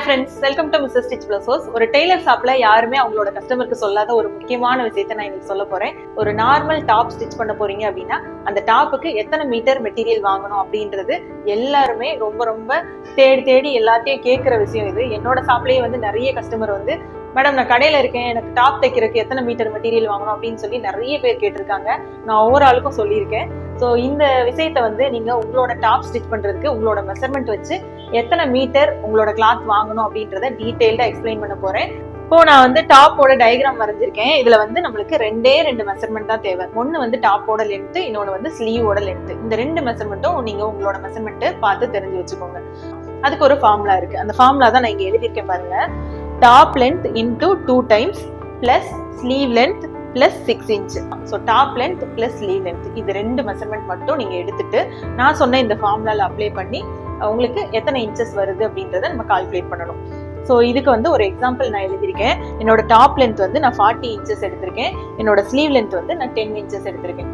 Hi friends, welcome to mister stitch plus house. ஒரு Taylor ஷாப்ல யாருமே அவங்களோட கஸ்டமருக்கு சொல்லாத ஒரு முக்கியமான விஷயத்தை நான் இன்னைக்கு சொல்ல போறேன். ஒரு நார்மல் டாப் ஸ்டிச் பண்ண போறீங்க அப்படின்னா அந்த டாப்புக்கு எத்தனை மீட்டர் மெட்டீரியல் வாங்கணும் அப்படின்றது எல்லாருமே ரொம்ப ரொம்ப தேடி எல்லாத்தையும் கேட்கிற விஷயம் இது. என்னோட ஷாப்லயே நிறைய கஸ்டமர் மேடம் நான் கடையில இருக்கேன், எனக்கு டாப் தைக்கிறதுக்கு எத்தனை மீட்டர் மெட்டீரியல் வாங்கணும் அப்படின்னு சொல்லி நிறைய பேர் கேட்டிருக்காங்க. நான் ஒவ்வொரு ஆளுக்கும் சொல்லியிருக்கேன். ஸோ இந்த விஷயத்த நீங்க உங்களோட டாப் ஸ்டிச் பண்றதுக்கு உங்களோட மெஷர்மெண்ட் வச்சு எத்தனை மீட்டர் உங்களோட கிளாத் வாங்கணும் அப்படின்றத டீடைல்டா எக்ஸ்பிளைன் பண்ண போறேன். இப்போ நான் டாப்போட டயக்ராம் வரைஞ்சிருக்கேன். இதுல நம்மளுக்கு ரெண்டு மெஷர்மெண்ட் தான் தேவை. ஒன்னு டாப்போட லென்த், இன்னொன்னு ஸ்லீவோட லென்த். இந்த ரெண்டு மெஷர்மெண்ட்டும் நீங்க உங்களோட மெஷர்மெண்ட் பார்த்து தெரிஞ்சு வச்சுக்கோங்க. அதுக்கு ஒரு ஃபார்முலா இருக்கு. அந்த ஃபார்முலா தான் நான் இங்க எழுதியிருக்கேன் பாருங்க. Top length into 2 times plus sleeve length plus 6 inch. So top length plus sleeve length இது ரெண்டு மெஷர்மெண்ட் மட்டும் நீங்க எடுத்துட்டு நான் சொன்ன இந்த ஃபார்முலால அப்ளை பண்ணி உங்களுக்கு எத்தனை இன்ச்சஸ் வருது அப்படின்றத நம்ம கால்குலேட் பண்ணணும். ஸோ இதுக்கு ஒரு எக்ஸாம்பிள் நான் எழுதியிருக்கேன். என்னோட டாப் லென்த் நான் 40 இன்ச்சஸ் எடுத்திருக்கேன். என்னோட ஸ்லீவ் லென்த் நான் 10 இன்ச்சஸ் எடுத்திருக்கேன்.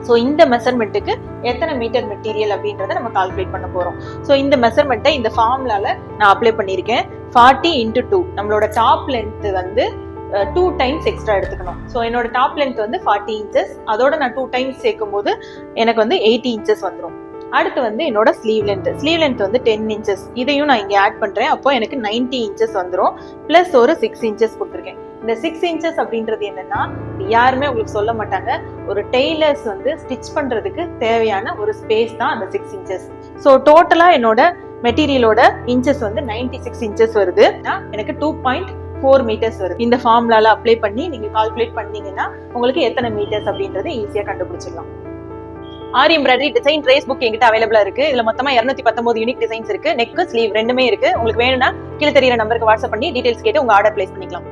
ஸோ இந்த மெஷர்மெண்ட்டுக்கு எத்தனை மீட்டர் மெட்டீரியல் அப்படின்றத நம்ம கால்குலேட் பண்ண போறோம். ஸோ இந்த மெஷர்மெண்ட்டை இந்த ஃபார்முலால நான் அப்ளை பண்ணியிருக்கேன். 40 இன்டூ 2 நம்மளோட டாப் லென்த் 2 டைம்ஸ் எக்ஸ்ட்ரா எடுத்துக்கணும். ஸோ என்னோட டாப் லென்த் 40 இன்ச்சஸ், அதோட நான் 2 டைம்ஸ் சேர்க்கும் போது எனக்கு 80 இன்ச்சஸ் வந்துடும். அடுத்து என்னோட ஸ்லீவ் லென்த் 10 இன்ச்சஸ், இதையும் நான் இங்க ஆட் பண்றேன். அப்போ எனக்கு 90 இன்ச்சஸ் வந்துடும். பிளஸ் ஒரு 6 இன்ச்சஸ் கொடுத்துருக்கேன். இந்த 6 இன்ச்சஸ் அப்படின்றது என்னன்னா யாருமே உங்களுக்கு சொல்ல மாட்டாங்க. ஒரு டெய்லர்ஸ் ஸ்டிச் பண்றதுக்கு தேவையான ஒரு ஸ்பேஸ் தான் அந்த 6 இன்ச்சஸ். ஸோ டோட்டலா என்னோட மெட்டீரியலோட இன்ச்சஸ் 96 இன்ச்சஸ் வருது. எனக்கு 2.4 மீட்டர்ஸ் வருது. இந்த ஃபார்முலால அப்ளை பண்ணி நீங்க கால்குலேட் பண்ணீங்கன்னா உங்களுக்கு எத்தனை மீட்டர்ஸ் அப்படின்றது ஈஸியா கண்டுபிடிச்சிடலாம். ஆரி எம்ப்ராய்டரி டிசைன் ட்ரேஸ் புக் என்கிட்ட அவைலபிளா இருக்கு. இதுல மொத்தமா 219 யூனிக் டிசைன்ஸ் இருக்கு. நெக், ஸ்லீவ் ரெண்டுமே இருக்கு. உங்களுக்கு வேணும்னா கீழே தெரியுற நம்பருக்கு வாட்ஸ்அப் பண்ணி டீடைல்ஸ் கேட்டு உங்க ஆர்டர் பிளேஸ் பண்ணிக்கலாம்.